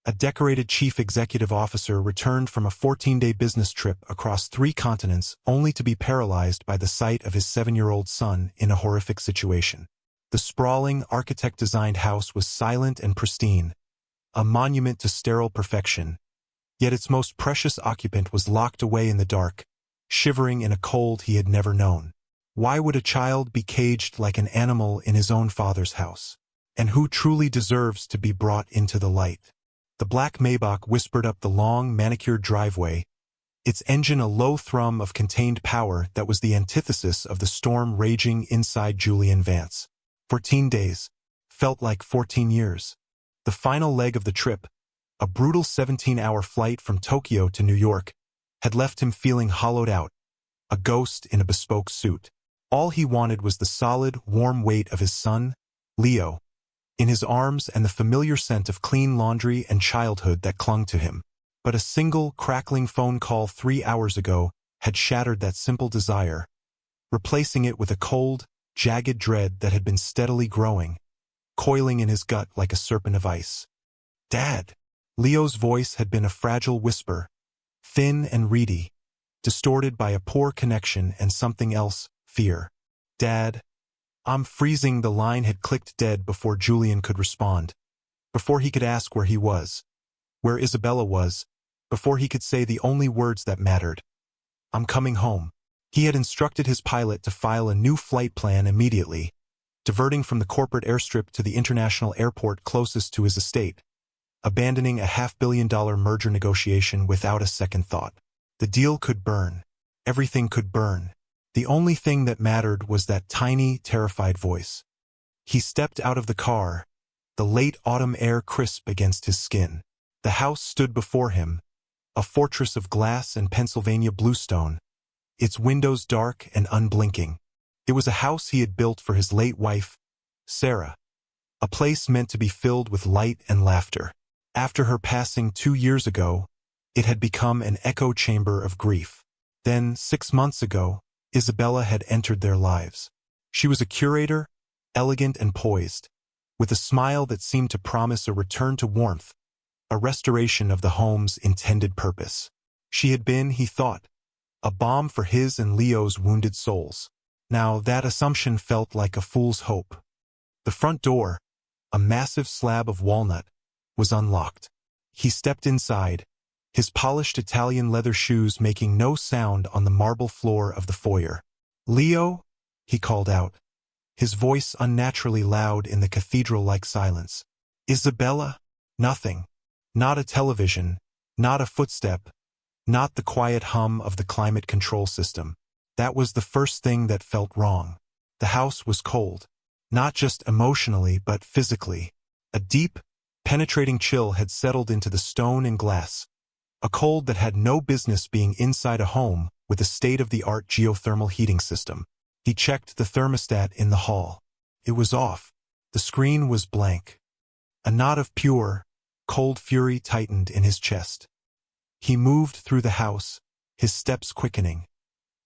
A decorated chief executive officer returned from a 14-day business trip across 3 continents only to be paralyzed by the sight of his 7-year-old son in a horrific situation. The sprawling, architect-designed house was silent and pristine, a monument to sterile perfection, yet its most precious occupant was locked away in the dark, shivering in a cold he had never known. Why would a child be caged like an animal in his own father's house? And who truly deserves to be brought into the light? The black Maybach whispered up the long, manicured driveway, its engine a low thrum of contained power that was the antithesis of the storm raging inside Julian Vance. 14 days felt like 14 years. The final leg of the trip, a brutal 17-hour flight from Tokyo to New York, had left him feeling hollowed out, a ghost in a bespoke suit. All he wanted was the solid, warm weight of his son, Leo, in his arms and the familiar scent of clean laundry and childhood that clung to him. But a single, crackling phone call 3 hours ago had shattered that simple desire, replacing it with a cold, jagged dread that had been steadily growing, coiling in his gut like a serpent of ice. "Dad!" Leo's voice had been a fragile whisper, thin and reedy, distorted by a poor connection and something else, fear. "Dad, I'm freezing." The line had clicked dead before Julian could respond, before he could ask where he was, where Isabella was, before he could say the only words that mattered. "I'm coming home." He had instructed his pilot to file a new flight plan immediately, diverting from the corporate airstrip to the international airport closest to his estate, abandoning a $500 million merger negotiation without a second thought. The deal could burn. Everything could burn. The only thing that mattered was that tiny, terrified voice. He stepped out of the car, the late autumn air crisp against his skin. The house stood before him, a fortress of glass and Pennsylvania bluestone, its windows dark and unblinking. It was a house he had built for his late wife, Sarah, a place meant to be filled with light and laughter. After her passing 2 years ago, it had become an echo chamber of grief. Then, 6 months ago, Isabella had entered their lives. She was a curator, elegant and poised, with a smile that seemed to promise a return to warmth, a restoration of the home's intended purpose. She had been, he thought, a balm for his and Leo's wounded souls. Now that assumption felt like a fool's hope. The front door, a massive slab of walnut, was unlocked. He stepped inside, his polished Italian leather shoes making no sound on the marble floor of the foyer. "Leo?" he called out, his voice unnaturally loud in the cathedral-like silence. "Isabella?" Nothing. Not a television, not a footstep, not the quiet hum of the climate control system. That was the first thing that felt wrong. The house was cold. Not just emotionally, but physically. A deep, penetrating chill had settled into the stone and glass. A cold that had no business being inside a home with a state-of-the-art geothermal heating system. He checked the thermostat in the hall. It was off. The screen was blank. A knot of pure, cold fury tightened in his chest. He moved through the house, his steps quickening.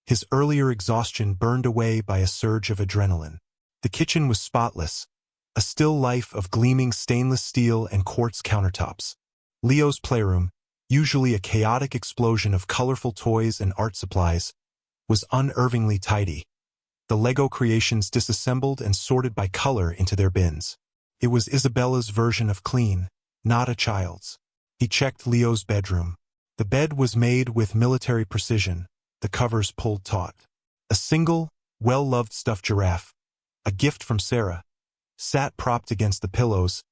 His earlier exhaustion burned away by a surge of adrenaline. The kitchen was spotless, a still life of gleaming stainless steel and quartz countertops. Leo's playroom, usually a chaotic explosion of colorful toys and art supplies, was unervingly tidy. The Lego creations disassembled and sorted by color into their bins. It was Isabella's version of clean, not a child's. He checked Leo's bedroom. The bed was made with military precision, the covers pulled taut. A single, well-loved stuffed giraffe, a gift from Sarah, sat propped against the pillows,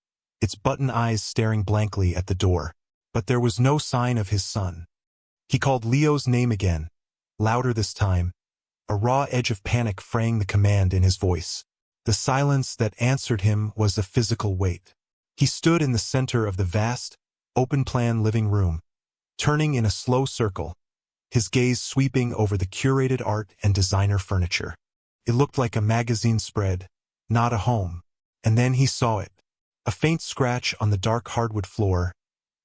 its button eyes staring blankly at the door. But there was no sign of his son. He called Leo's name again, louder this time, a raw edge of panic fraying the command in his voice. The silence that answered him was a physical weight. He stood in the center of the vast, open-plan living room, turning in a slow circle, his gaze sweeping over the curated art and designer furniture. It looked like a magazine spread, not a home. And then he saw it. A faint scratch on the dark hardwood floor,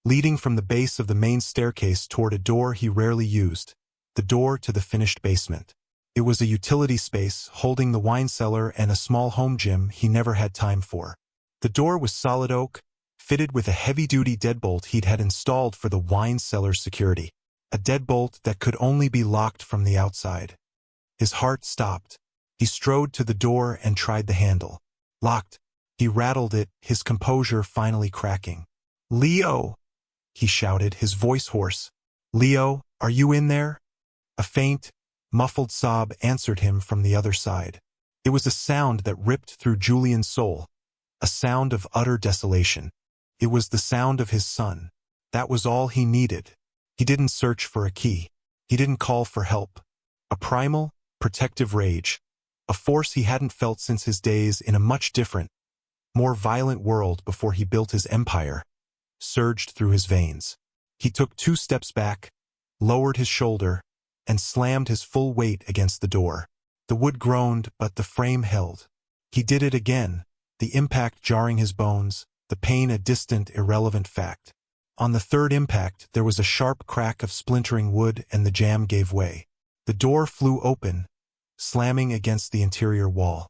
leading from the base of the main staircase toward a door he rarely used, the door to the finished basement. It was a utility space holding the wine cellar and a small home gym he never had time for. The door was solid oak, fitted with a heavy-duty deadbolt he'd had installed for the wine cellar's security. A deadbolt that could only be locked from the outside. His heart stopped. He strode to the door and tried the handle. Locked. He rattled it, his composure finally cracking. "Leo!" he shouted, his voice hoarse. "Leo, are you in there?" A faint, muffled sob answered him from the other side. It was a sound that ripped through Julian's soul, a sound of utter desolation. It was the sound of his son. That was all he needed. He didn't search for a key. He didn't call for help. A primal, protective rage, a force he hadn't felt since his days in a much different, more violent world before he built his empire, surged through his veins. He took 2 steps back, lowered his shoulder, and slammed his full weight against the door. The wood groaned, but the frame held. He did it again, the impact jarring his bones, the pain a distant, irrelevant fact. On the 3rd impact, there was a sharp crack of splintering wood and the jamb gave way. The door flew open, slamming against the interior wall.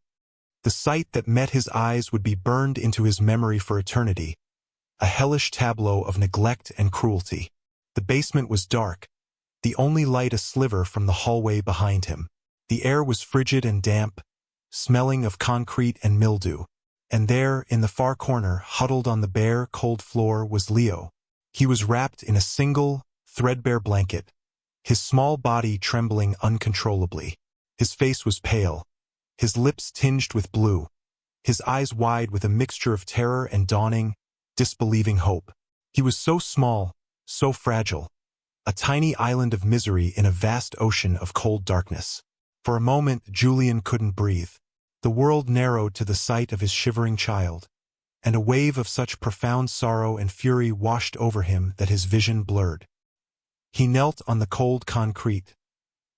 The sight that met his eyes would be burned into his memory for eternity, a hellish tableau of neglect and cruelty. The basement was dark, the only light a sliver from the hallway behind him. The air was frigid and damp, smelling of concrete and mildew. And there, in the far corner, huddled on the bare, cold floor, was Leo. He was wrapped in a single, threadbare blanket, his small body trembling uncontrollably. His face was pale, his lips tinged with blue, his eyes wide with a mixture of terror and dawning, disbelieving hope. He was so small, so fragile, a tiny island of misery in a vast ocean of cold darkness. For a moment, Julian couldn't breathe. The world narrowed to the sight of his shivering child, and a wave of such profound sorrow and fury washed over him that his vision blurred. He knelt on the cold concrete,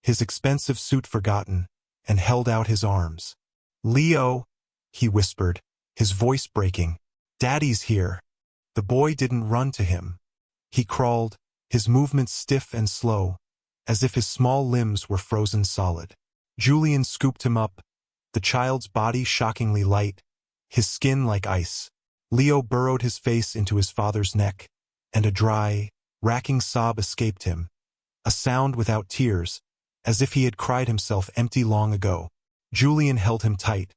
his expensive suit forgotten, and held out his arms. "Leo," he whispered, his voice breaking. "Daddy's here." The boy didn't run to him. He crawled, his movements stiff and slow, as if his small limbs were frozen solid. Julian scooped him up, the child's body shockingly light, his skin like ice. Leo burrowed his face into his father's neck, and a dry, racking sob escaped him, a sound without tears, as if he had cried himself empty long ago. Julian held him tight,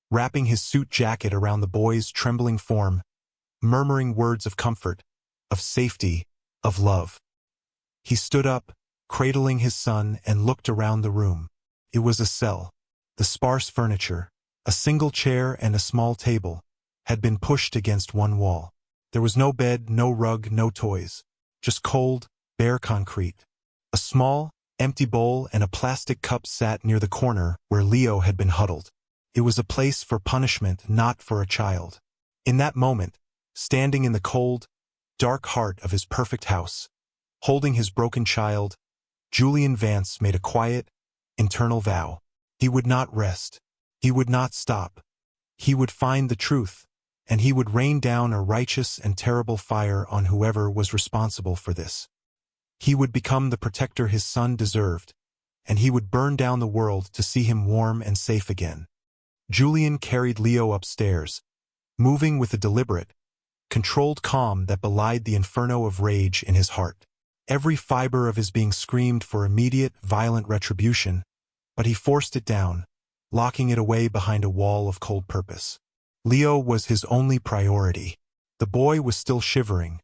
wrapping his suit jacket around the boy's trembling form, murmuring words of comfort, of safety, of love. He stood up, cradling his son, and looked around the room. It was a cell. The sparse furniture, a single chair and a small table, had been pushed against one wall. There was no bed, no rug, no toys, just cold, bare concrete. A small, empty bowl and a plastic cup sat near the corner where Leo had been huddled. It was a place for punishment, not for a child. In that moment, standing in the cold, dark heart of his perfect house, holding his broken child, Julian Vance made a quiet, internal vow. He would not rest. He would not stop. He would find the truth, and he would rain down a righteous and terrible fire on whoever was responsible for this. He would become the protector his son deserved, and he would burn down the world to see him warm and safe again. Julian carried Leo upstairs, moving with a deliberate, controlled calm that belied the inferno of rage in his heart. Every fiber of his being screamed for immediate, violent retribution, but he forced it down, locking it away behind a wall of cold purpose. Leo was his only priority. The boy was still shivering,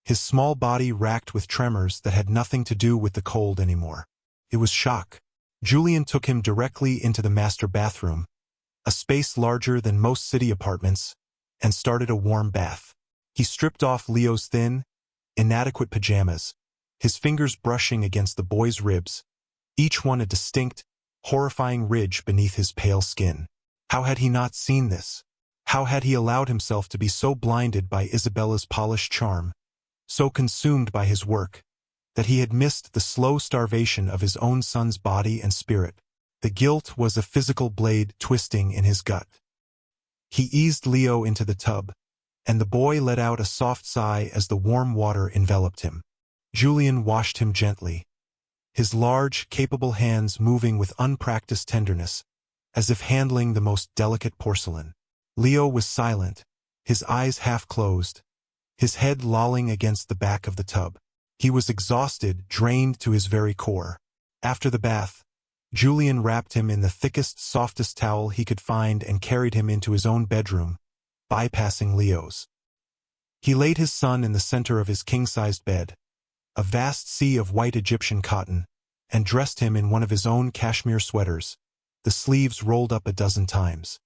his small body racked with tremors that had nothing to do with the cold anymore. It was shock. Julian took him directly into the master bathroom, a space larger than most city apartments, and started a warm bath. He stripped off Leo's thin, inadequate pajamas, his fingers brushing against the boy's ribs, each one a distinct, horrifying ridge beneath his pale skin. How had he not seen this? How had he allowed himself to be so blinded by Isabella's polished charm, so consumed by his work, that he had missed the slow starvation of his own son's body and spirit? The guilt was a physical blade twisting in his gut. He eased Leo into the tub, and the boy let out a soft sigh as the warm water enveloped him. Julian washed him gently, his large, capable hands moving with unpracticed tenderness, as if handling the most delicate porcelain. Leo was silent, his eyes half closed, his head lolling against the back of the tub. He was exhausted, drained to his very core. After the bath, Julian wrapped him in the thickest, softest towel he could find and carried him into his own bedroom, bypassing Leo's. He laid his son in the center of his king-sized bed, a vast sea of white Egyptian cotton, and dressed him in one of his own cashmere sweaters, the sleeves rolled up a dozen times.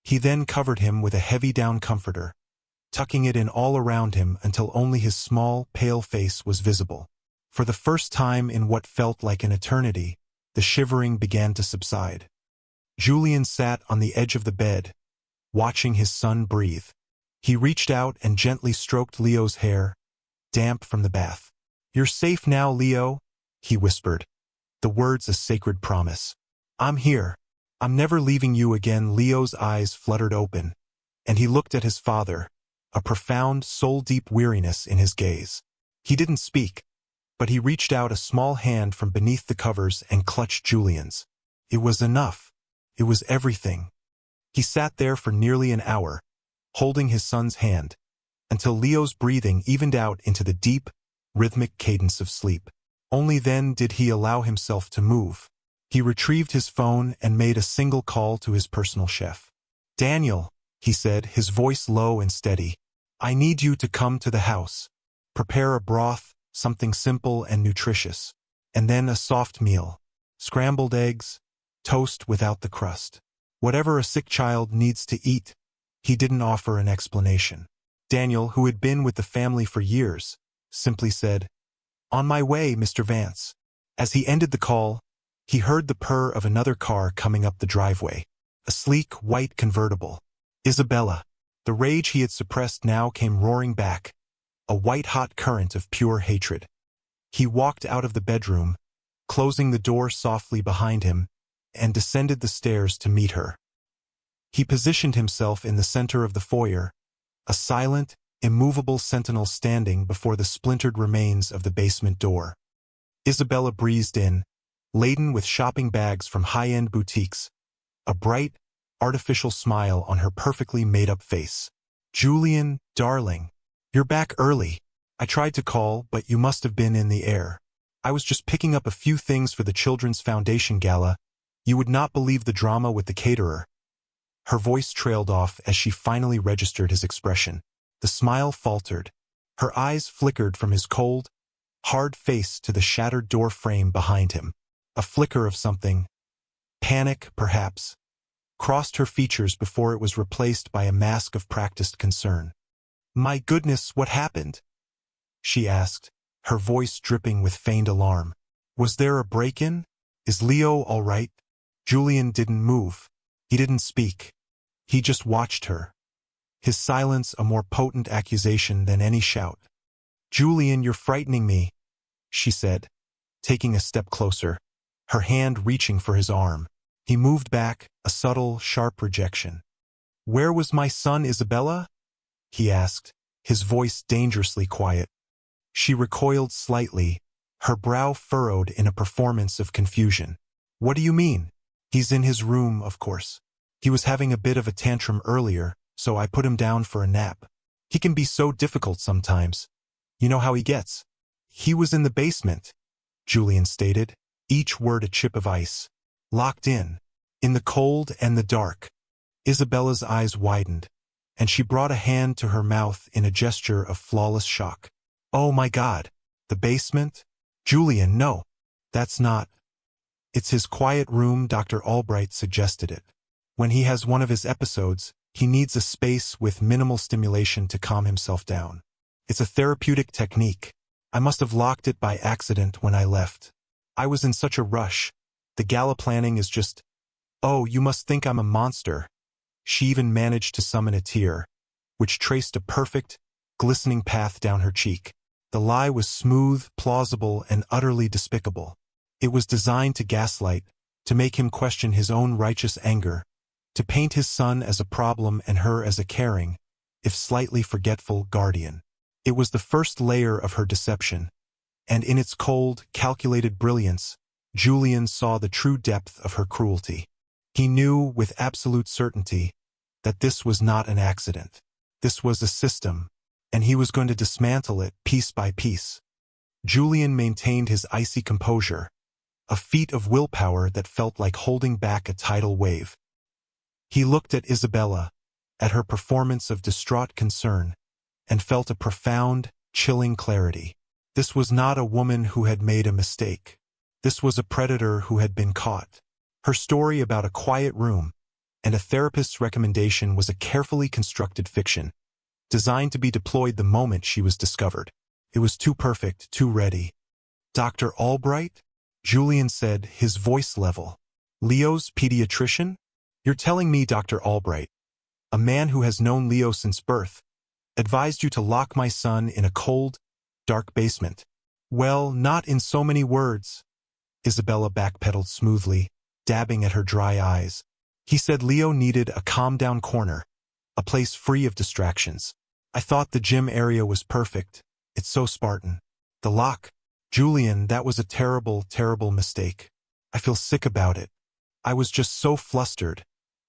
He then covered him with a heavy down comforter, tucking it in all around him until only his small, pale face was visible. For the first time in what felt like an eternity, the shivering began to subside. Julian sat on the edge of the bed, watching his son breathe. He reached out and gently stroked Leo's hair, damp from the bath. "You're safe now, Leo," he whispered, the words a sacred promise. "I'm here. I'm never leaving you again." Leo's eyes fluttered open, and he looked at his father, a profound, soul-deep weariness in his gaze. He didn't speak, but he reached out a small hand from beneath the covers and clutched Julian's. It was enough. It was everything. He sat there for nearly an hour, holding his son's hand, until Leo's breathing evened out into the deep, rhythmic cadence of sleep. Only then did he allow himself to move. He retrieved his phone and made a single call to his personal chef. "Daniel," he said, his voice low and steady, "I need you to come to the house. Prepare a broth, something simple and nutritious, and then a soft meal. Scrambled eggs, toast without the crust. Whatever a sick child needs to eat." He didn't offer an explanation. Daniel, who had been with the family for years, simply said, "On my way, Mr. Vance." As he ended the call, he heard the purr of another car coming up the driveway. A sleek, white convertible. Isabella. The rage he had suppressed now came roaring back, a white-hot current of pure hatred. He walked out of the bedroom, closing the door softly behind him, and descended the stairs to meet her. He positioned himself in the center of the foyer, a silent, immovable sentinel standing before the splintered remains of the basement door. Isabella breezed in, laden with shopping bags from high-end boutiques, a bright, artificial smile on her perfectly made-up face. "Julian, darling, you're back early. I tried to call, but you must have been in the air. I was just picking up a few things for the Children's Foundation Gala. You would not believe the drama with the caterer." Her voice trailed off as she finally registered his expression. The smile faltered. Her eyes flickered from his cold, hard face to the shattered door frame behind him. A flicker of something, panic perhaps, crossed her features before it was replaced by a mask of practiced concern. "My goodness, what happened?" she asked, her voice dripping with feigned alarm. "Was there a break-in? Is Leo all right?" Julian didn't move. He didn't speak. He just watched her, his silence a more potent accusation than any shout. "Julian, you're frightening me," she said, taking a step closer, her hand reaching for his arm. He moved back, a subtle, sharp rejection. "Where was my son, Isabella?" he asked, his voice dangerously quiet. She recoiled slightly, her brow furrowed in a performance of confusion. "What do you mean?" "He's in his room, of course. He was having a bit of a tantrum earlier, so I put him down for a nap. He can be so difficult sometimes. You know how he gets." "He was in the basement," Julian stated, each word a chip of ice. "Locked in the cold and the dark." Isabella's eyes widened, and she brought a hand to her mouth in a gesture of flawless shock. "Oh my God, the basement? Julian, no. That's not. It's his quiet room. Dr. Albright suggested it. When he has one of his episodes, he needs a space with minimal stimulation to calm himself down. It's a therapeutic technique. I must have locked it by accident when I left. I was in such a rush. The gala planning is just... Oh, you must think I'm a monster." She even managed to summon a tear, which traced a perfect, glistening path down her cheek. The lie was smooth, plausible, and utterly despicable. It was designed to gaslight, to make him question his own righteous anger, to paint his son as a problem and her as a caring, if slightly forgetful, guardian. It was the first layer of her deception, and in its cold, calculated brilliance, Julian saw the true depth of her cruelty. He knew with absolute certainty that this was not an accident. This was a system, and he was going to dismantle it piece by piece. Julian maintained his icy composure, a feat of willpower that felt like holding back a tidal wave. He looked at Isabella, at her performance of distraught concern, and felt a profound, chilling clarity. This was not a woman who had made a mistake. This was a predator who had been caught. Her story about a quiet room and a therapist's recommendation was a carefully constructed fiction, designed to be deployed the moment she was discovered. It was too perfect, too ready. "Dr. Albright?" Julian said, his voice level. "Leo's pediatrician? You're telling me Dr. Albright, a man who has known Leo since birth, advised you to lock my son in a cold, dark basement?" "Well, not in so many words." Isabella backpedaled smoothly, dabbing at her dry eyes. "He said Leo needed a calm-down corner, a place free of distractions. I thought the gym area was perfect. It's so Spartan. The lock. Julian, that was a terrible, terrible mistake. I feel sick about it. I was just so flustered."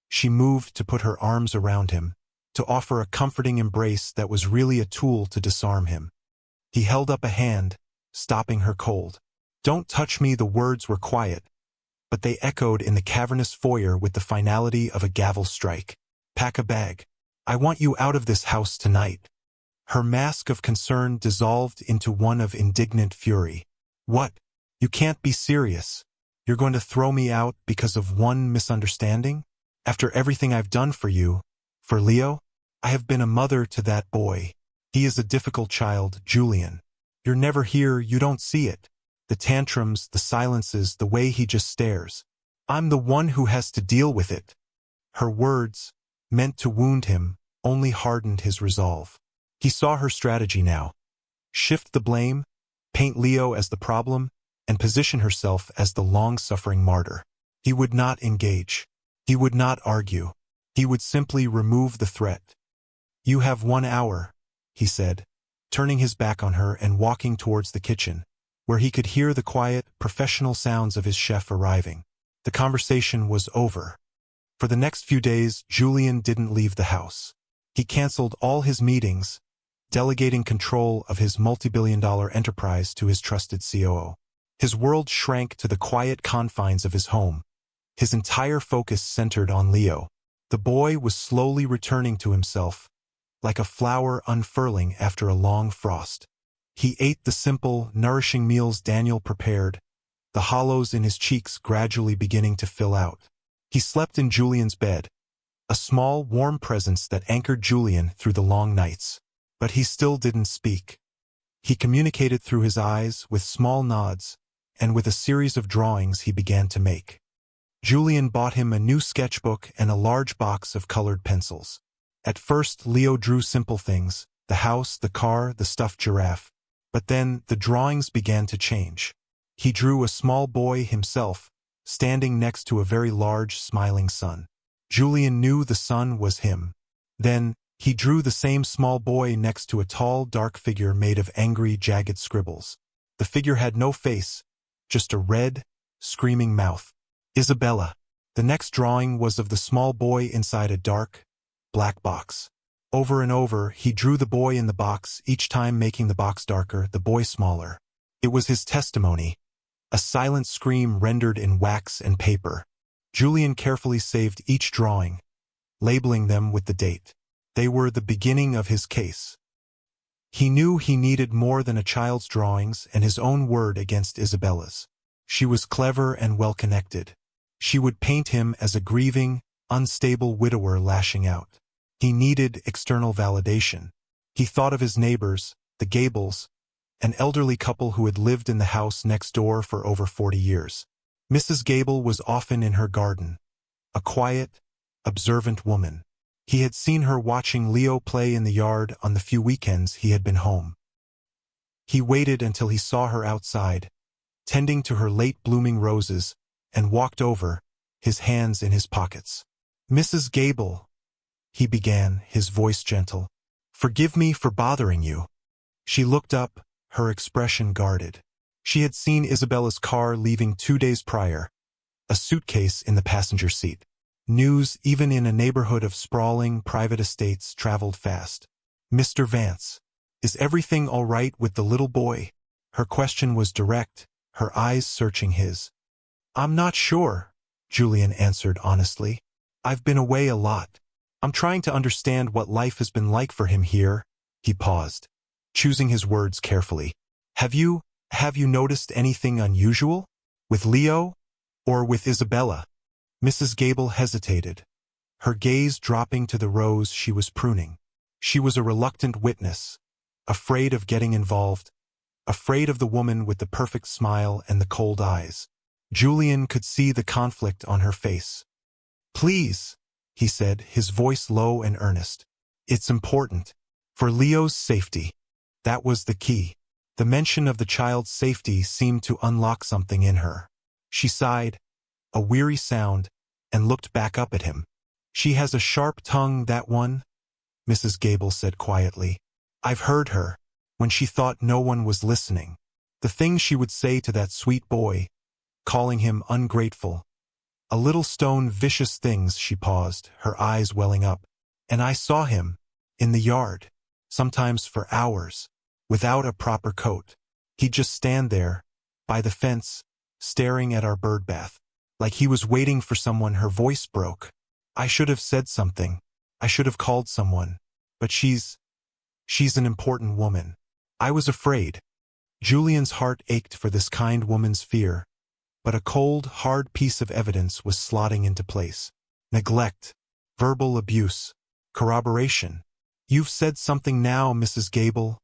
She moved to put her arms around him, to offer a comforting embrace that was really a tool to disarm him. He held up a hand, stopping her cold. "Don't touch me." The words were quiet, but they echoed in the cavernous foyer with the finality of a gavel strike. "Pack a bag. I want you out of this house tonight." Her mask of concern dissolved into one of indignant fury. "What? You can't be serious. You're going to throw me out because of one misunderstanding? After everything I've done for you, for Leo? I have been a mother to that boy. He is a difficult child, Julian. You're never here, you don't see it. The tantrums, the silences, the way he just stares. I'm the one who has to deal with it." Her words, meant to wound him, only hardened his resolve. He saw her strategy now. Shift the blame, paint Leo as the problem, and position herself as the long-suffering martyr. He would not engage. He would not argue. He would simply remove the threat. "You have 1 hour," he said, turning his back on her and walking towards the kitchen, where he could hear the quiet, professional sounds of his chef arriving. The conversation was over. For the next few days, Julian didn't leave the house. He canceled all his meetings, delegating control of his multi-billion-dollar enterprise to his trusted COO. His world shrank to the quiet confines of his home. His entire focus centered on Leo. The boy was slowly returning to himself, like a flower unfurling after a long frost. He ate the simple, nourishing meals Daniel prepared, the hollows in his cheeks gradually beginning to fill out. He slept in Julian's bed, a small, warm presence that anchored Julian through the long nights. But he still didn't speak. He communicated through his eyes, with small nods, and with a series of drawings he began to make. Julian bought him a new sketchbook and a large box of colored pencils. At first, Leo drew simple things, the house, the car, the stuffed giraffe. But then, the drawings began to change. He drew a small boy himself, standing next to a very large, smiling sun. Julian knew the sun was him. Then, he drew the same small boy next to a tall, dark figure made of angry, jagged scribbles. The figure had no face, just a red, screaming mouth. "Isabella." The next drawing was of the small boy inside a dark, black box. Over and over, he drew the boy in the box, each time making the box darker, the boy smaller. It was his testimony, a silent scream rendered in wax and paper. Julian carefully saved each drawing, labeling them with the date. They were the beginning of his case. He knew he needed more than a child's drawings and his own word against Isabella's. She was clever and well-connected. She would paint him as a grieving, unstable widower lashing out. He needed external validation. He thought of his neighbors, the Gables, an elderly couple who had lived in the house next door for over 40 years. Mrs. Gable was often in her garden, a quiet, observant woman. He had seen her watching Leo play in the yard on the few weekends he had been home. He waited until he saw her outside, tending to her late-blooming roses, and walked over, his hands in his pockets. "Mrs. Gable," he began, his voice gentle. "Forgive me for bothering you." She looked up, her expression guarded. She had seen Isabella's car leaving 2 days prior, a suitcase in the passenger seat. News, even in a neighborhood of sprawling, private estates, traveled fast. "Mr. Vance." Is everything all right with the little boy? Her question was direct, her eyes searching his. I'm not sure, Julian answered honestly. I've been away a lot. I'm trying to understand what life has been like for him here. He paused, choosing his words carefully. Have you noticed anything unusual? With Leo? Or with Isabella? Mrs. Gable hesitated, her gaze dropping to the rose she was pruning. She was a reluctant witness, afraid of getting involved, afraid of the woman with the perfect smile and the cold eyes. Julian could see the conflict on her face. Please, he said, his voice low and earnest. It's important. For Leo's safety. That was the key. The mention of the child's safety seemed to unlock something in her. She sighed, a weary sound, and looked back up at him. She has a sharp tongue, that one, Mrs. Gable said quietly. I've heard her, when she thought no one was listening. The things she would say to that sweet boy, calling him ungrateful. A little stone vicious things. She paused, her eyes welling up. And I saw him, in the yard, sometimes for hours, without a proper coat. He'd just stand there, by the fence, staring at our birdbath, like he was waiting for someone. Her voice broke. I should have said something. I should have called someone. But she's an important woman. I was afraid. Julian's heart ached for this kind woman's fear, but a cold, hard piece of evidence was slotting into place. Neglect, verbal abuse, corroboration. You've said something now, Mrs. Gable,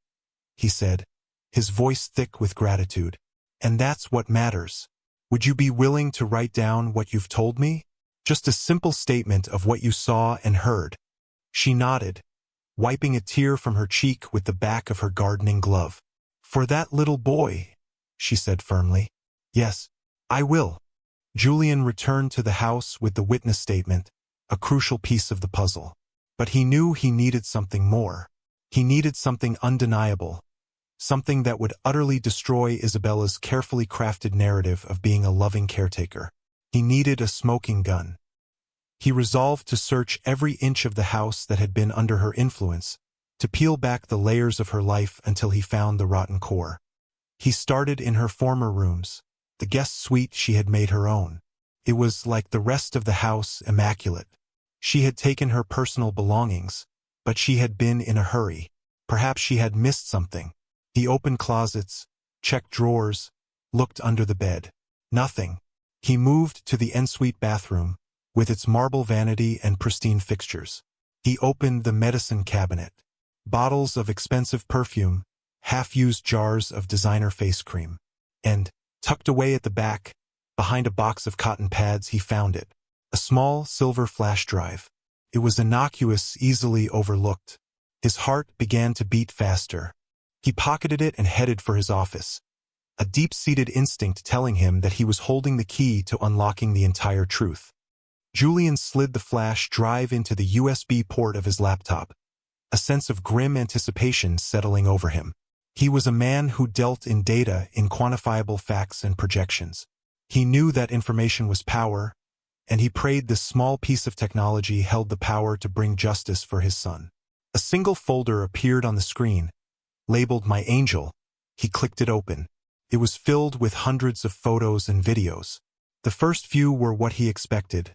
he said, his voice thick with gratitude. And that's what matters. Would you be willing to write down what you've told me? Just a simple statement of what you saw and heard. She nodded, wiping a tear from her cheek with the back of her gardening glove. For that little boy, she said firmly. Yes, I will. Julian returned to the house with the witness statement, a crucial piece of the puzzle. But he knew he needed something more. He needed something undeniable, something that would utterly destroy Isabella's carefully crafted narrative of being a loving caretaker. He needed a smoking gun. He resolved to search every inch of the house that had been under her influence, to peel back the layers of her life until he found the rotten core. He started in her former rooms, the guest suite she had made her own. It was, like the rest of the house, immaculate. She had taken her personal belongings, but she had been in a hurry. Perhaps she had missed something. He opened closets, checked drawers, looked under the bed. Nothing. He moved to the ensuite bathroom, with its marble vanity and pristine fixtures. He opened the medicine cabinet. Bottles of expensive perfume, half-used jars of designer face cream. And, tucked away at the back, behind a box of cotton pads, he found it. A small silver flash drive. It was innocuous, easily overlooked. His heart began to beat faster. He pocketed it and headed for his office, a deep-seated instinct telling him that he was holding the key to unlocking the entire truth. Julian slid the flash drive into the USB port of his laptop, a sense of grim anticipation settling over him. He was a man who dealt in data, in quantifiable facts and projections. He knew that information was power, and he prayed this small piece of technology held the power to bring justice for his son. A single folder appeared on the screen, labeled My Angel. He clicked it open. It was filled with hundreds of photos and videos. The first few were what he expected,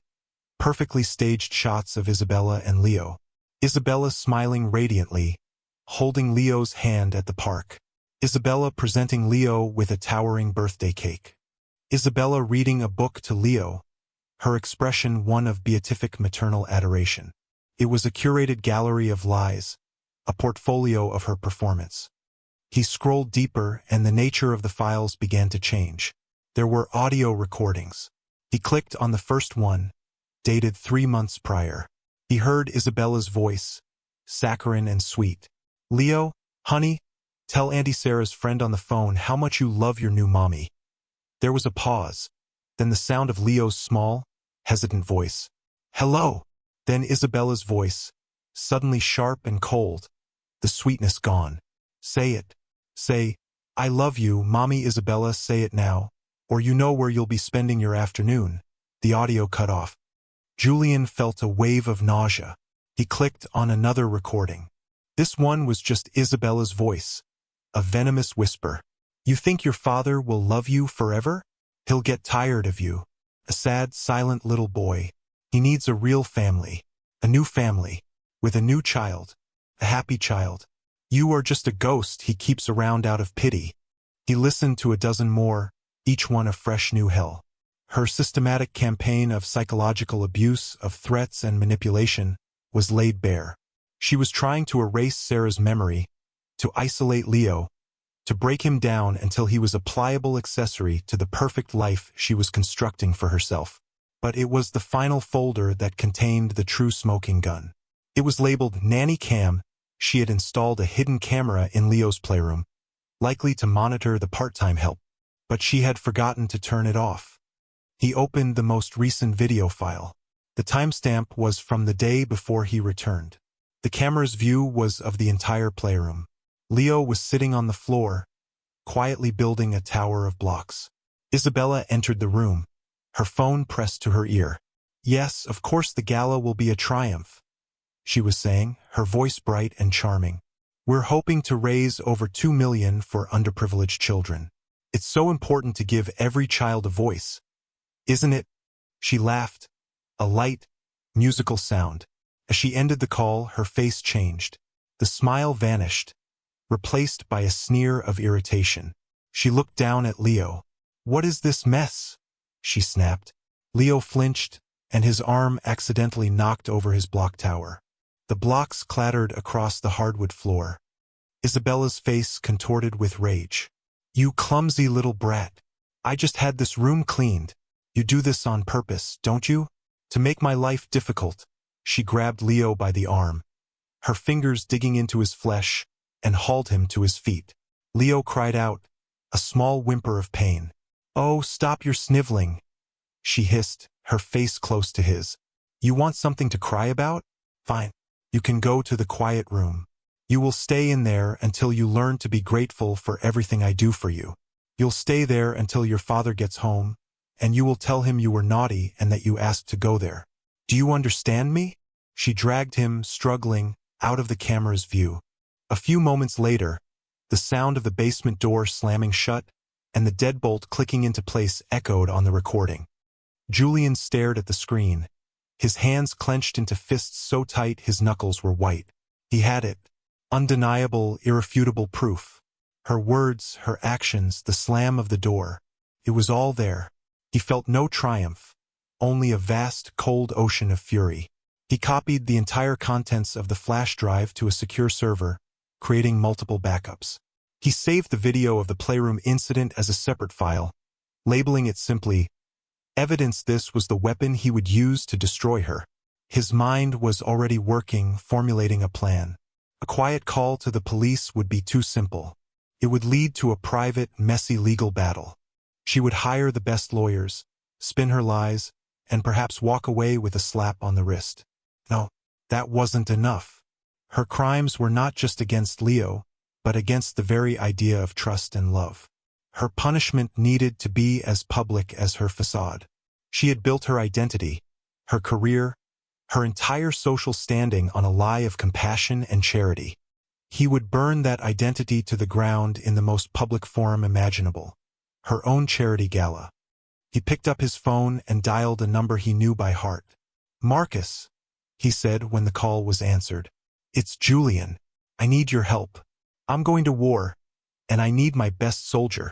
perfectly staged shots of Isabella and Leo. Isabella smiling radiantly, holding Leo's hand at the park. Isabella presenting Leo with a towering birthday cake. Isabella reading a book to Leo, her expression one of beatific maternal adoration. It was a curated gallery of lies, a portfolio of her performance. He scrolled deeper, and the nature of the files began to change. There were audio recordings. He clicked on the first one, dated 3 months prior. He heard Isabella's voice, saccharine and sweet. Leo, honey, tell Auntie Sarah's friend on the phone how much you love your new mommy. There was a pause, then the sound of Leo's small, hesitant voice. Hello. Then Isabella's voice, suddenly sharp and cold, the sweetness gone. Say it. Say, I love you, Mommy. Isabella, say it now, or you know where you'll be spending your afternoon. The audio cut off. Julian felt a wave of nausea. He clicked on another recording. This one was just Isabella's voice, a venomous whisper. You think your father will love you forever? He'll get tired of you. A sad, silent little boy. He needs a real family. A new family. With a new child. A happy child. You are just a ghost he keeps around out of pity. He listened to a dozen more, each one a fresh new hell. Her systematic campaign of psychological abuse, of threats and manipulation, was laid bare. She was trying to erase Sarah's memory, to isolate Leo, to break him down until he was a pliable accessory to the perfect life she was constructing for herself. But it was the final folder that contained the true smoking gun. It was labeled Nanny Cam. She had installed a hidden camera in Leo's playroom, likely to monitor the part-time help, but she had forgotten to turn it off. He opened the most recent video file. The timestamp was from the day before he returned. The camera's view was of the entire playroom. Leo was sitting on the floor, quietly building a tower of blocks. Isabella entered the room, her phone pressed to her ear. Yes, of course the gala will be a triumph, she was saying, her voice bright and charming. We're hoping to raise over 2 million for underprivileged children. It's so important to give every child a voice, isn't it? She laughed, a light, musical sound. As she ended the call, her face changed. The smile vanished, replaced by a sneer of irritation. She looked down at Leo. What is this mess? She snapped. Leo flinched, and his arm accidentally knocked over his block tower. The blocks clattered across the hardwood floor. Isabella's face contorted with rage. You clumsy little brat. I just had this room cleaned. You do this on purpose, don't you? To make my life difficult. She grabbed Leo by the arm, her fingers digging into his flesh, and hauled him to his feet. Leo cried out, a small whimper of pain. Oh, stop your sniveling, she hissed, her face close to his. You want something to cry about? Fine. You can go to the quiet room. You will stay in there until you learn to be grateful for everything I do for you. You'll stay there until your father gets home, and you will tell him you were naughty and that you asked to go there. Do you understand me? She dragged him, struggling, out of the camera's view. A few moments later, the sound of the basement door slamming shut and the deadbolt clicking into place echoed on the recording. Julian stared at the screen, his hands clenched into fists so tight his knuckles were white. He had it. Undeniable, irrefutable proof. Her words, her actions, the slam of the door. It was all there. He felt no triumph, only a vast, cold ocean of fury. He copied the entire contents of the flash drive to a secure server, creating multiple backups. He saved the video of the playroom incident as a separate file, labeling it simply, evidence. This was the weapon he would use to destroy her. His mind was already working, formulating a plan. A quiet call to the police would be too simple. It would lead to a private, messy legal battle. She would hire the best lawyers, spin her lies, and perhaps walk away with a slap on the wrist. No, that wasn't enough. Her crimes were not just against Leo, but against the very idea of trust and love. Her punishment needed to be as public as her facade. She had built her identity, her career, her entire social standing on a lie of compassion and charity. He would burn that identity to the ground in the most public forum imaginable, her own charity gala. He picked up his phone and dialed a number he knew by heart. Marcus, he said when the call was answered. It's Julian. I need your help. I'm going to war, and I need my best soldier.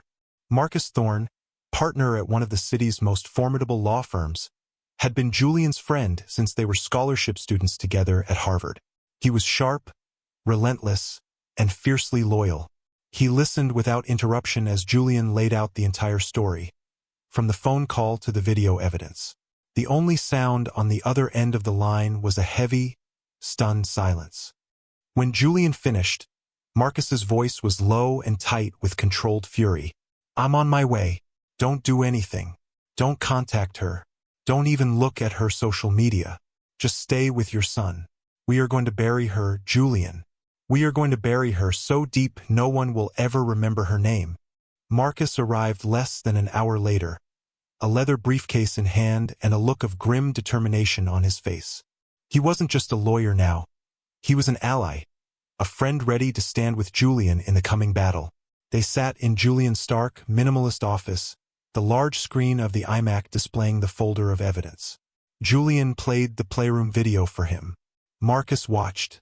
Marcus Thorne, partner at one of the city's most formidable law firms, had been Julian's friend since they were scholarship students together at Harvard. He was sharp, relentless, and fiercely loyal. He listened without interruption as Julian laid out the entire story, from the phone call to the video evidence. The only sound on the other end of the line was a heavy, stunned silence. When Julian finished, Marcus's voice was low and tight with controlled fury. I'm on my way. Don't do anything. Don't contact her. Don't even look at her social media. Just stay with your son. We are going to bury her, Julian. We are going to bury her so deep no one will ever remember her name. Marcus arrived less than an hour later, a leather briefcase in hand and a look of grim determination on his face. He wasn't just a lawyer now. He was an ally, a friend ready to stand with Julian in the coming battle. They sat in Julian's stark, minimalist office, the large screen of the iMac displaying the folder of evidence. Julian played the playroom video for him. Marcus watched,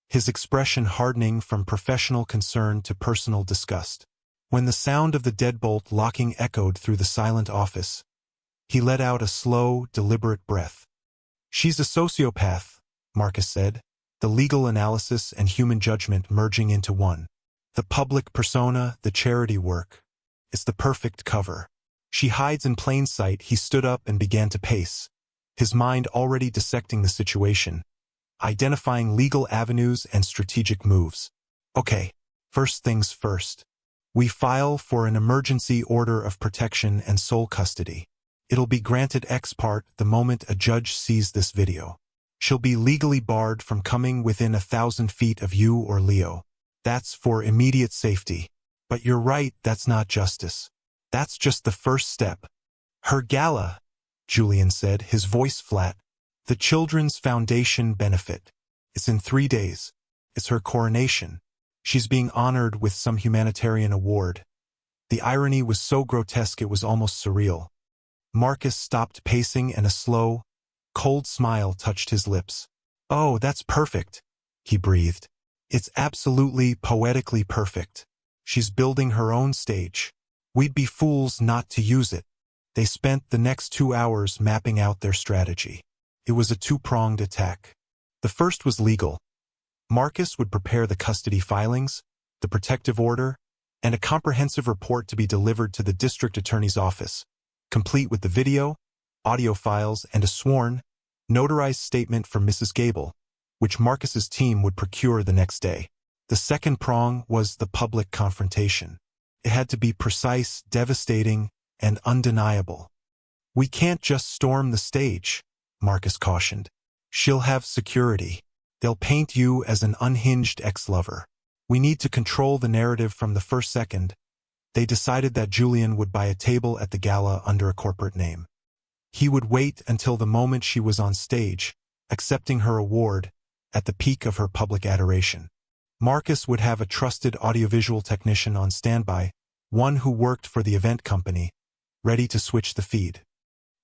his expression hardening from professional concern to personal disgust. When the sound of the deadbolt locking echoed through the silent office, he let out a slow, deliberate breath. "She's a sociopath," Marcus said, the legal analysis and human judgment merging into one. The public persona, the charity work. It's the perfect cover. She hides in plain sight. He stood up and began to pace, his mind already dissecting the situation, identifying legal avenues and strategic moves. Okay, first things first. We file for an emergency order of protection and sole custody. It'll be granted ex parte the moment a judge sees this video. She'll be legally barred from coming within 1,000 feet of you or Leo. That's for immediate safety. But you're right, that's not justice. That's just the first step. Her gala, Julian said, his voice flat. The Children's Foundation benefit. It's in 3 days. It's her coronation. She's being honored with some humanitarian award. The irony was so grotesque it was almost surreal. Marcus stopped pacing and a slow, cold smile touched his lips. "Oh, that's perfect," he breathed. "It's absolutely poetically perfect. She's building her own stage. We'd be fools not to use it." They spent the next 2 hours mapping out their strategy. It was a two-pronged attack. The first was legal. Marcus would prepare the custody filings, the protective order, and a comprehensive report to be delivered to the district attorney's office, complete with the video, audio files, and a sworn, notarized statement from Mrs. Gable, which Marcus's team would procure the next day. The second prong was the public confrontation. It had to be precise, devastating, and undeniable. "We can't just storm the stage," Marcus cautioned. "She'll have security. They'll paint you as an unhinged ex-lover. We need to control the narrative from the first second." They decided that Julian would buy a table at the gala under a corporate name. He would wait until the moment she was on stage, accepting her award, at the peak of her public adoration. Marcus would have a trusted audiovisual technician on standby, one who worked for the event company, ready to switch the feed.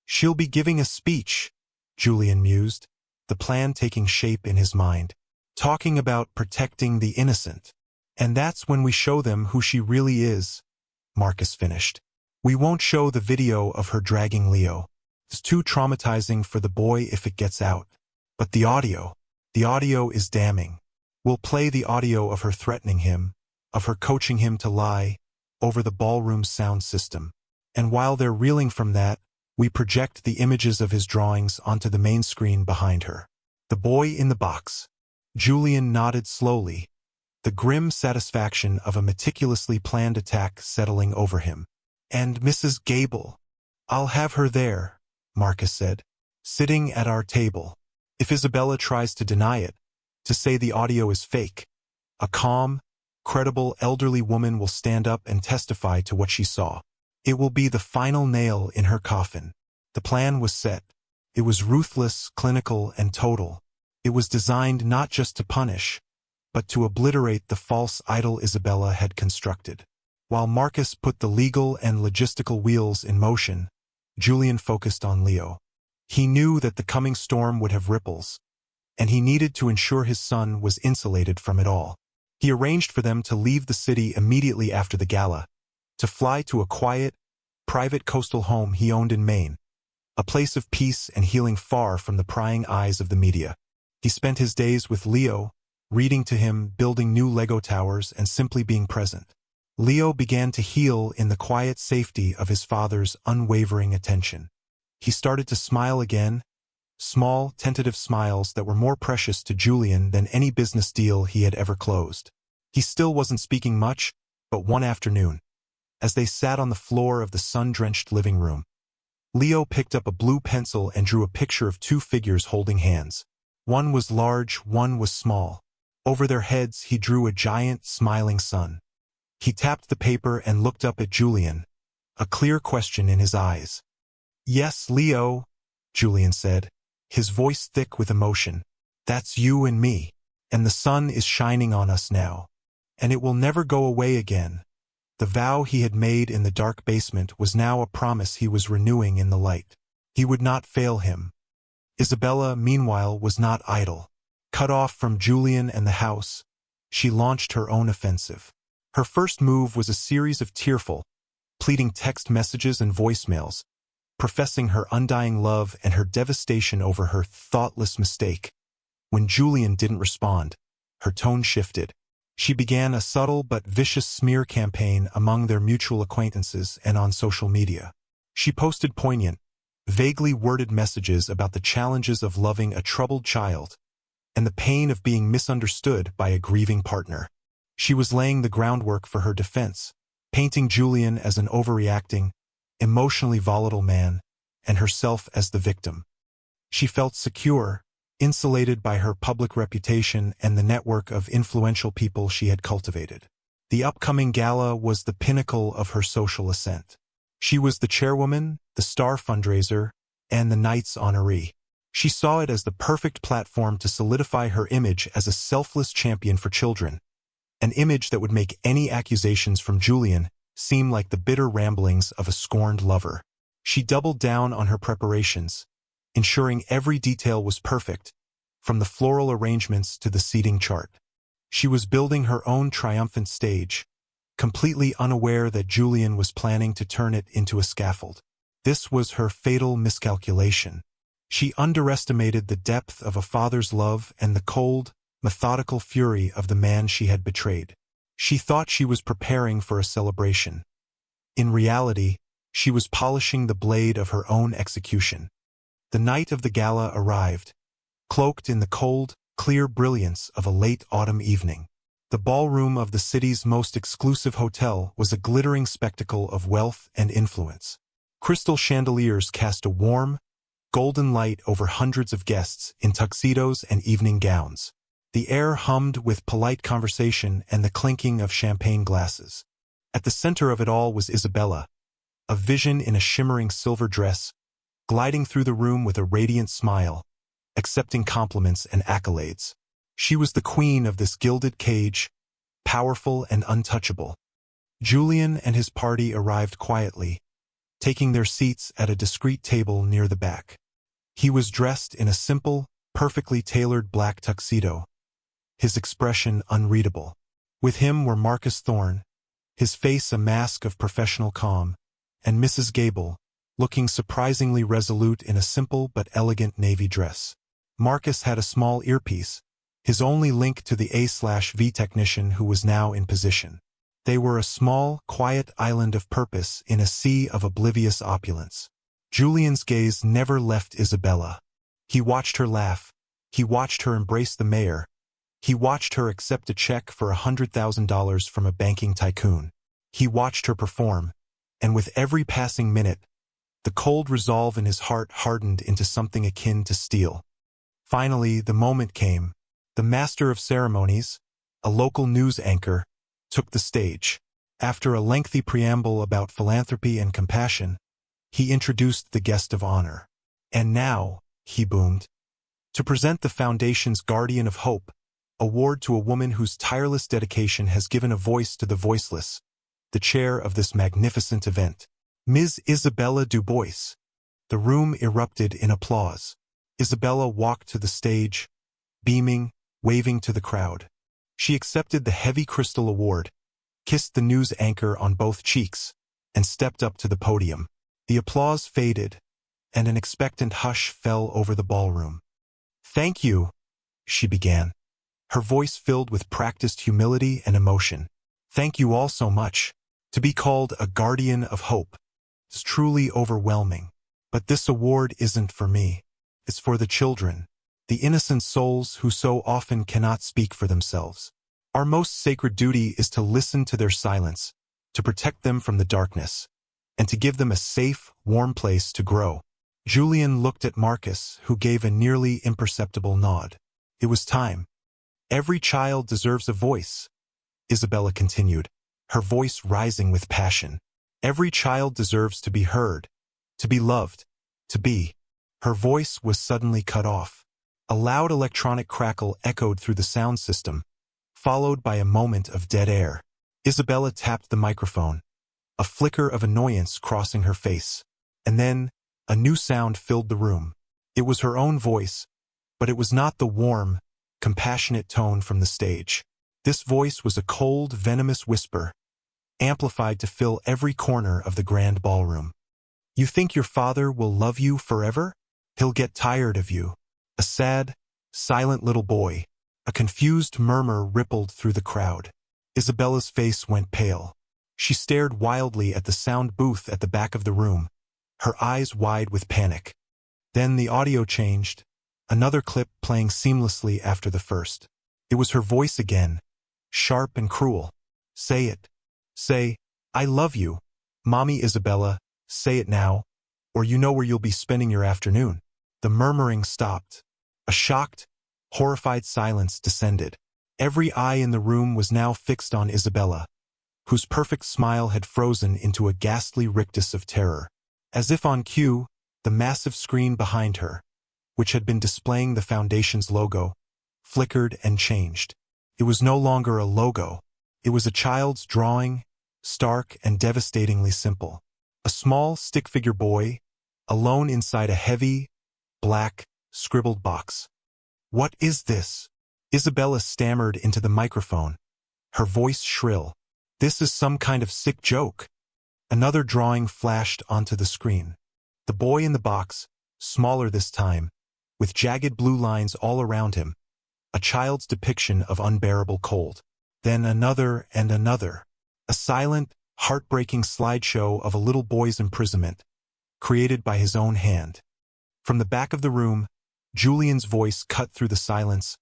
"She'll be giving a speech," Julian mused, the plan taking shape in his mind, talking about protecting the innocent. "And that's when we show them who she really is," Marcus finished. "We won't show the video of her dragging Leo. It's too traumatizing for the boy if it gets out. But the audio is damning. We'll play the audio of her threatening him, of her coaching him to lie, over the ballroom's sound system. And while they're reeling from that, we project the images of his drawings onto the main screen behind her." The boy in the box. Julian nodded slowly, the grim satisfaction of a meticulously planned attack settling over him. "And Mrs. Gable. I'll have her there," Marcus said, "sitting at our table. If Isabella tries to deny it, to say the audio is fake, a calm, credible elderly woman will stand up and testify to what she saw. It will be the final nail in her coffin." The plan was set. It was ruthless, clinical, and total. It was designed not just to punish, but to obliterate the false idol Isabella had constructed. While Marcus put the legal and logistical wheels in motion, Julian focused on Leo. He knew that the coming storm would have ripples, and he needed to ensure his son was insulated from it all. He arranged for them to leave the city immediately after the gala, to fly to a quiet, private coastal home he owned in Maine, a place of peace and healing far from the prying eyes of the media. He spent his days with Leo, reading to him, building new Lego towers, and simply being present. Leo began to heal in the quiet safety of his father's unwavering attention. He started to smile again, small, tentative smiles that were more precious to Julian than any business deal he had ever closed. He still wasn't speaking much, but one afternoon, as they sat on the floor of the sun-drenched living room, Leo picked up a blue pencil and drew a picture of 2 figures holding hands. One was large, one was small. Over their heads he drew a giant, smiling sun. He tapped the paper and looked up at Julian, a clear question in his eyes. "Yes, Leo," Julian said, his voice thick with emotion. "That's you and me. And the sun is shining on us now. And it will never go away again. The vow he had made in the dark basement was now a promise he was renewing in the light. He would not fail him. Isabella, meanwhile, was not idle. Cut off from Julian and the house, she launched her own offensive. Her first move was a series of tearful, pleading text messages and voicemails, professing her undying love and her devastation over her thoughtless mistake. When Julian didn't respond, her tone shifted. She began a subtle but vicious smear campaign among their mutual acquaintances and on social media. She posted poignant, vaguely worded messages about the challenges of loving a troubled child and the pain of being misunderstood by a grieving partner. She was laying the groundwork for her defense, painting Julian as an overreacting, emotionally volatile man, and herself as the victim. She felt secure, insulated by her public reputation and the network of influential people she had cultivated. The upcoming gala was the pinnacle of her social ascent. She was the chairwoman, the star fundraiser, and the night's honoree. She saw it as the perfect platform to solidify her image as a selfless champion for children, an image that would make any accusations from Julian seem like the bitter ramblings of a scorned lover. She doubled down on her preparations, ensuring every detail was perfect, from the floral arrangements to the seating chart. She was building her own triumphant stage, completely unaware that Julian was planning to turn it into a scaffold. This was her fatal miscalculation. She underestimated the depth of a father's love and the cold, methodical fury of the man she had betrayed. She thought she was preparing for a celebration. In reality, she was polishing the blade of her own execution. The night of the gala arrived, cloaked in the cold, clear brilliance of a late autumn evening. The ballroom of the city's most exclusive hotel was a glittering spectacle of wealth and influence. Crystal chandeliers cast a warm, golden light over hundreds of guests in tuxedos and evening gowns. The air hummed with polite conversation and the clinking of champagne glasses. At the center of it all was Isabella, a vision in a shimmering silver dress, gliding through the room with a radiant smile, accepting compliments and accolades. She was the queen of this gilded cage, powerful and untouchable. Julian and his party arrived quietly, taking their seats at a discreet table near the back. He was dressed in a simple, perfectly tailored black tuxedo, his expression unreadable. With him were Marcus Thorne, his face a mask of professional calm, and Mrs. Gable, looking surprisingly resolute in a simple but elegant navy dress. Marcus had a small earpiece, his only link to the A/V technician who was now in position. They were a small, quiet island of purpose in a sea of oblivious opulence. Julian's gaze never left Isabella. He watched her laugh. He watched her embrace the mayor. He watched her accept a check for $100,000 from a banking tycoon. He watched her perform, and with every passing minute, the cold resolve in his heart hardened into something akin to steel. Finally, the moment came. The master of ceremonies, a local news anchor, took the stage. After a lengthy preamble about philanthropy and compassion, he introduced the guest of honor. And now, he boomed, to present the Foundation's Guardian of Hope, award to a woman whose tireless dedication has given a voice to the voiceless, the chair of this magnificent event, Ms. Isabella Dubois. The room erupted in applause. Isabella walked to the stage, beaming, waving to the crowd. She accepted the heavy crystal award, kissed the news anchor on both cheeks, and stepped up to the podium. The applause faded, and an expectant hush fell over the ballroom. "Thank you," she began, her voice filled with practiced humility and emotion. "Thank you all so much. To be called a guardian of hope is truly overwhelming. But this award isn't for me. It's for the children, the innocent souls who so often cannot speak for themselves. Our most sacred duty is to listen to their silence, to protect them from the darkness, and to give them a safe, warm place to grow." Julian looked at Marcus, who gave a nearly imperceptible nod. It was time. "Every child deserves a voice," Isabella continued, her voice rising with passion. "Every child deserves to be heard, to be loved, to be—" Her voice was suddenly cut off. A loud electronic crackle echoed through the sound system, followed by a moment of dead air. Isabella tapped the microphone, a flicker of annoyance crossing her face. And then, a new sound filled the room. It was her own voice, but it was not the warm, compassionate tone from the stage. This voice was a cold, venomous whisper, amplified to fill every corner of the grand ballroom. You think your father will love you forever? He'll get tired of you. A sad, silent little boy. A confused murmur rippled through the crowd. Isabella's face went pale. She stared wildly at the sound booth at the back of the room, her eyes wide with panic. Then the audio changed, another clip playing seamlessly after the first. It was her voice again, sharp and cruel. Say it. Say, I love you. Mommy Isabella, say it now, or you know where you'll be spending your afternoon. The murmuring stopped. A shocked, horrified silence descended. Every eye in the room was now fixed on Isabella, whose perfect smile had frozen into a ghastly rictus of terror. As if on cue, the massive screen behind her, which had been displaying the Foundation's logo, flickered and changed. It was no longer a logo. It was a child's drawing, stark and devastatingly simple. A small stick-figure boy, alone inside a heavy, black, scribbled box. What is this? Isabella stammered into the microphone, her voice shrill. This is some kind of sick joke. Another drawing flashed onto the screen. The boy in the box, smaller this time, with jagged blue lines all around him, a child's depiction of unbearable cold. Then another and another. A silent, heartbreaking slideshow of a little boy's imprisonment, created by his own hand. From the back of the room, Julian's voice cut through the silence,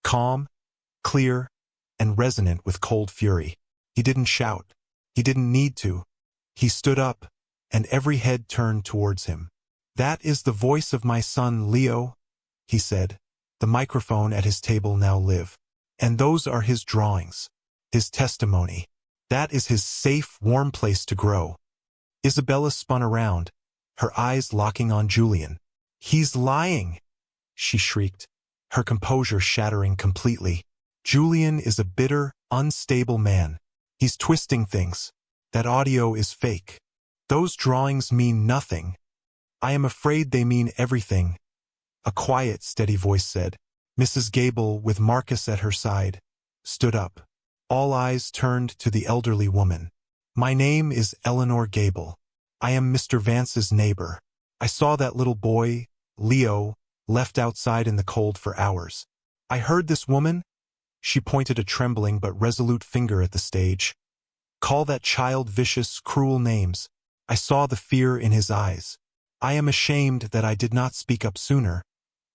calm, clear, and resonant with cold fury. He didn't shout. He didn't need to. He stood up, and every head turned towards him. That is the voice of my son Leo, he said. The microphone at his table now live. And those are his drawings, his testimony. That is his safe, warm place to grow. Isabella spun around, her eyes locking on Julian. He's lying, she shrieked, her composure shattering completely. Julian is a bitter, unstable man. He's twisting things. That audio is fake. Those drawings mean nothing. I am afraid they mean everything, a quiet, steady voice said. Mrs. Gable, with Marcus at her side, stood up. All eyes turned to the elderly woman. My name is Eleanor Gable. I am Mr. Vance's neighbor. I saw that little boy, Leo, left outside in the cold for hours. I heard this woman, she pointed a trembling but resolute finger at the stage, call that child vicious, cruel names. I saw the fear in his eyes. I am ashamed that I did not speak up sooner,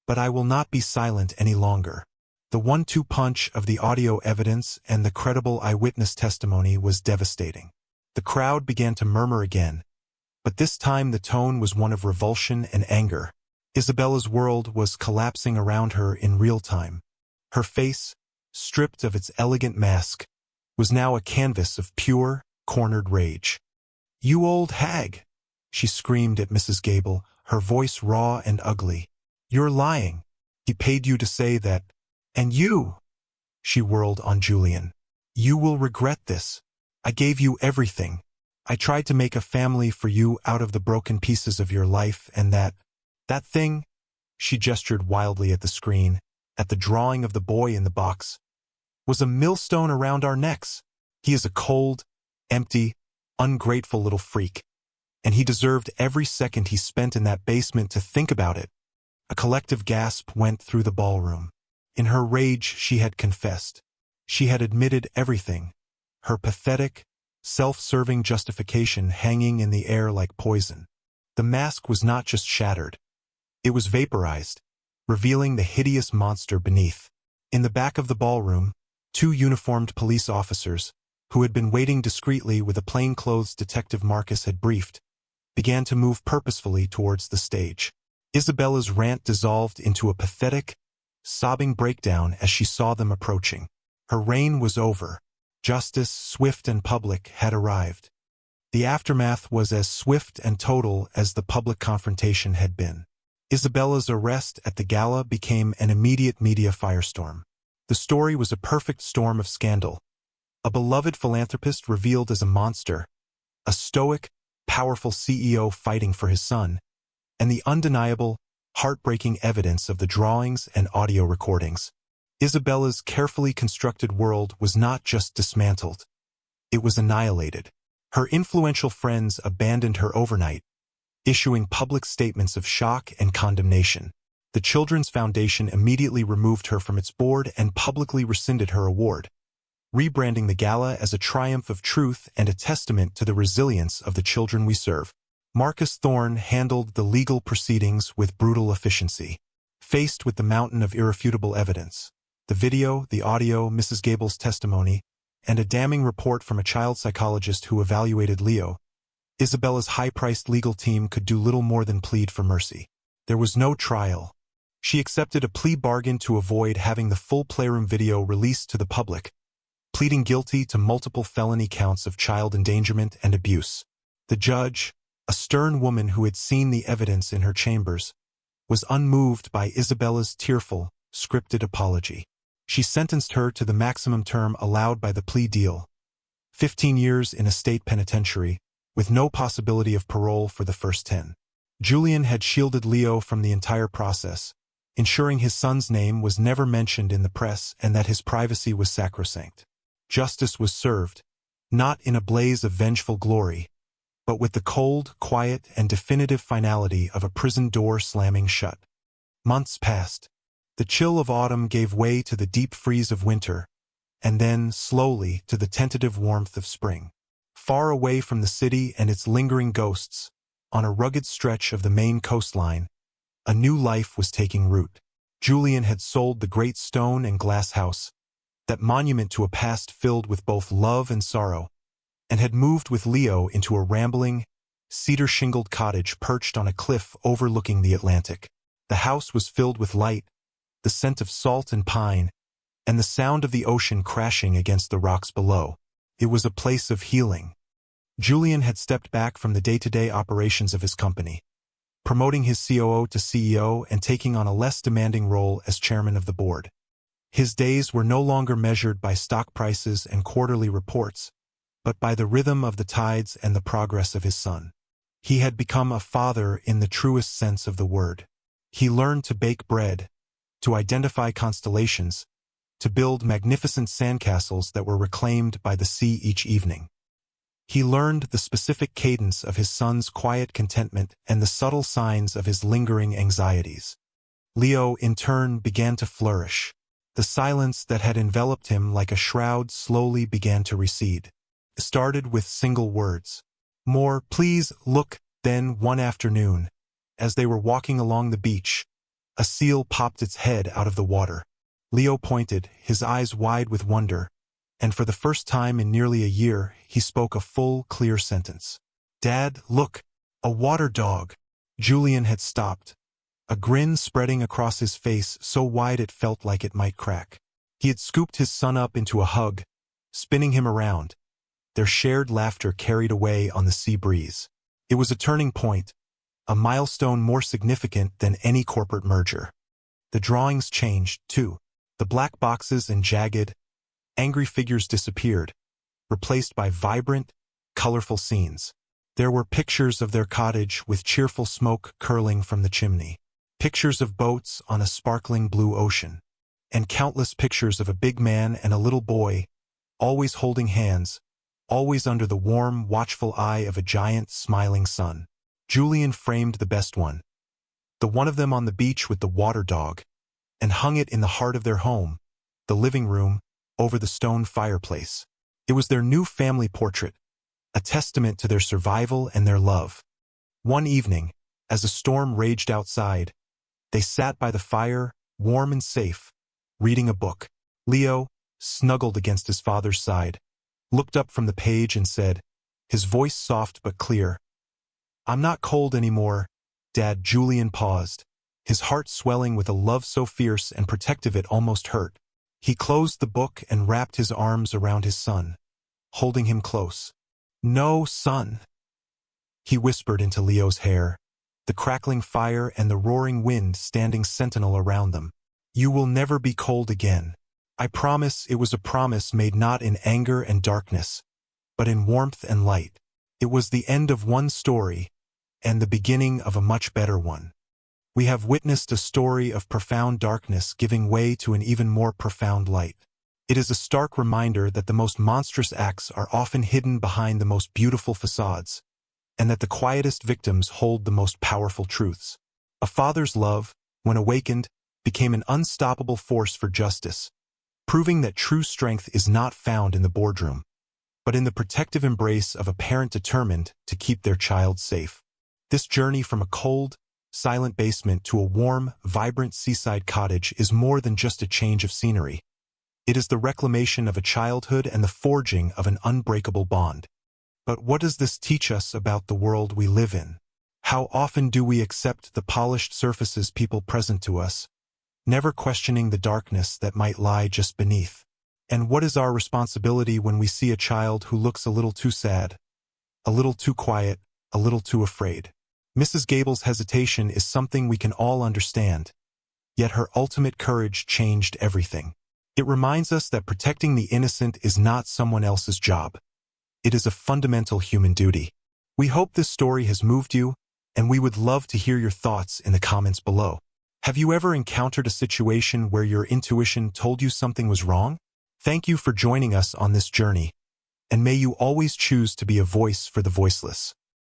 but I will not be silent any longer. The 1-2 punch of the audio evidence and the credible eyewitness testimony was devastating. The crowd began to murmur again, but this time the tone was one of revulsion and anger. Isabella's world was collapsing around her in real time. Her face, stripped of its elegant mask, was now a canvas of pure, cornered rage. You old hag, she screamed at Mrs. Gable, her voice raw and ugly. You're lying. He paid you to say that. And you, she whirled on Julian. You will regret this. I gave you everything. I tried to make a family for you out of the broken pieces of your life, and that thing, she gestured wildly at the screen, at the drawing of the boy in the box, was a millstone around our necks. He is a cold, empty, ungrateful little freak, and he deserved every second he spent in that basement to think about it. A collective gasp went through the ballroom. In her rage, she had confessed. She had admitted everything, her pathetic, self-serving justification hanging in the air like poison. The mask was not just shattered. It was vaporized, revealing the hideous monster beneath. In the back of the ballroom, 2 uniformed police officers, who had been waiting discreetly with a plainclothes detective Marcus had briefed, began to move purposefully towards the stage. Isabella's rant dissolved into a pathetic, sobbing breakdown as she saw them approaching. Her reign was over. Justice, swift and public, had arrived. The aftermath was as swift and total as the public confrontation had been. Isabella's arrest at the gala became an immediate media firestorm. The story was a perfect storm of scandal. A beloved philanthropist revealed as a monster, a stoic, powerful CEO fighting for his son, and the undeniable, heartbreaking evidence of the drawings and audio recordings. Isabella's carefully constructed world was not just dismantled. It was annihilated. Her influential friends abandoned her overnight, issuing public statements of shock and condemnation. The Children's Foundation immediately removed her from its board and publicly rescinded her award, rebranding the gala as a triumph of truth and a testament to the resilience of the children we serve. Marcus Thorne handled the legal proceedings with brutal efficiency. Faced with the mountain of irrefutable evidence, the video, the audio, Mrs. Gable's testimony, and a damning report from a child psychologist who evaluated Leo, Isabella's high-priced legal team could do little more than plead for mercy. There was no trial. She accepted a plea bargain to avoid having the full Playroom video released to the public, pleading guilty to multiple felony counts of child endangerment and abuse. The judge, a stern woman who had seen the evidence in her chambers, was unmoved by Isabella's tearful, scripted apology. She sentenced her to the maximum term allowed by the plea deal, 15 years in a state penitentiary, with no possibility of parole for the first 10. Julian had shielded Leo from the entire process, ensuring his son's name was never mentioned in the press and that his privacy was sacrosanct. Justice was served, not in a blaze of vengeful glory, but with the cold, quiet, and definitive finality of a prison door slamming shut. Months passed. The chill of autumn gave way to the deep freeze of winter, and then, slowly, to the tentative warmth of spring. Far away from the city and its lingering ghosts, on a rugged stretch of the Maine coastline, a new life was taking root. Julian had sold the great stone and glass house, that monument to a past filled with both love and sorrow, and had moved with Leo into a rambling, cedar-shingled cottage perched on a cliff overlooking the Atlantic. The house was filled with light, the scent of salt and pine, and the sound of the ocean crashing against the rocks below. It was a place of healing. Julian had stepped back from the day-to-day operations of his company, promoting his COO to CEO and taking on a less demanding role as chairman of the board. His days were no longer measured by stock prices and quarterly reports, but by the rhythm of the tides and the progress of his son. He had become a father in the truest sense of the word. He learned to bake bread, to identify constellations, to build magnificent sandcastles that were reclaimed by the sea each evening. He learned the specific cadence of his son's quiet contentment and the subtle signs of his lingering anxieties. Leo, in turn, began to flourish. The silence that had enveloped him like a shroud slowly began to recede. It started with single words. "More, please, look." Then, one afternoon, as they were walking along the beach, a seal popped its head out of the water. Leo pointed, his eyes wide with wonder, and for the first time in nearly a year, he spoke a full, clear sentence. "Dad, look, a water dog." Julian had stopped, a grin spreading across his face so wide it felt like it might crack. He had scooped his son up into a hug, spinning him around, their shared laughter carried away on the sea breeze. It was a turning point, a milestone more significant than any corporate merger. The drawings changed, too. The black boxes and jagged, angry figures disappeared, replaced by vibrant, colorful scenes. There were pictures of their cottage with cheerful smoke curling from the chimney, pictures of boats on a sparkling blue ocean, and countless pictures of a big man and a little boy, always holding hands, always under the warm, watchful eye of a giant, smiling sun. Julian framed the best one, the one of them on the beach with the water dog, and hung it in the heart of their home, the living room, over the stone fireplace. It was their new family portrait, a testament to their survival and their love. One evening, as a storm raged outside, they sat by the fire, warm and safe, reading a book. Leo, snuggled against his father's side, looked up from the page and said, his voice soft but clear, "I'm not cold anymore, Dad." Julian paused, his heart swelling with a love so fierce and protective it almost hurt. He closed the book and wrapped his arms around his son, holding him close. "No, son," he whispered into Leo's hair, the crackling fire and the roaring wind standing sentinel around them. You will never be cold again. I promise. It was a promise made not in anger and darkness, but in warmth and light. It was the end of one story and the beginning of a much better one. We have witnessed a story of profound darkness giving way to an even more profound light. It is a stark reminder that the most monstrous acts are often hidden behind the most beautiful facades, and that the quietest victims hold the most powerful truths. A father's love, when awakened, became an unstoppable force for justice, proving that true strength is not found in the boardroom, but in the protective embrace of a parent determined to keep their child safe. This journey from a cold, silent basement to a warm, vibrant seaside cottage is more than just a change of scenery. It is the reclamation of a childhood and the forging of an unbreakable bond. But what does this teach us about the world we live in? How often do we accept the polished surfaces people present to us, never questioning the darkness that might lie just beneath? And what is our responsibility when we see a child who looks a little too sad, a little too quiet, a little too afraid? Mrs. Gable's hesitation is something we can all understand, yet her ultimate courage changed everything. It reminds us that protecting the innocent is not someone else's job. It is a fundamental human duty. We hope this story has moved you, and we would love to hear your thoughts in the comments below. Have you ever encountered a situation where your intuition told you something was wrong? Thank you for joining us on this journey, and may you always choose to be a voice for the voiceless.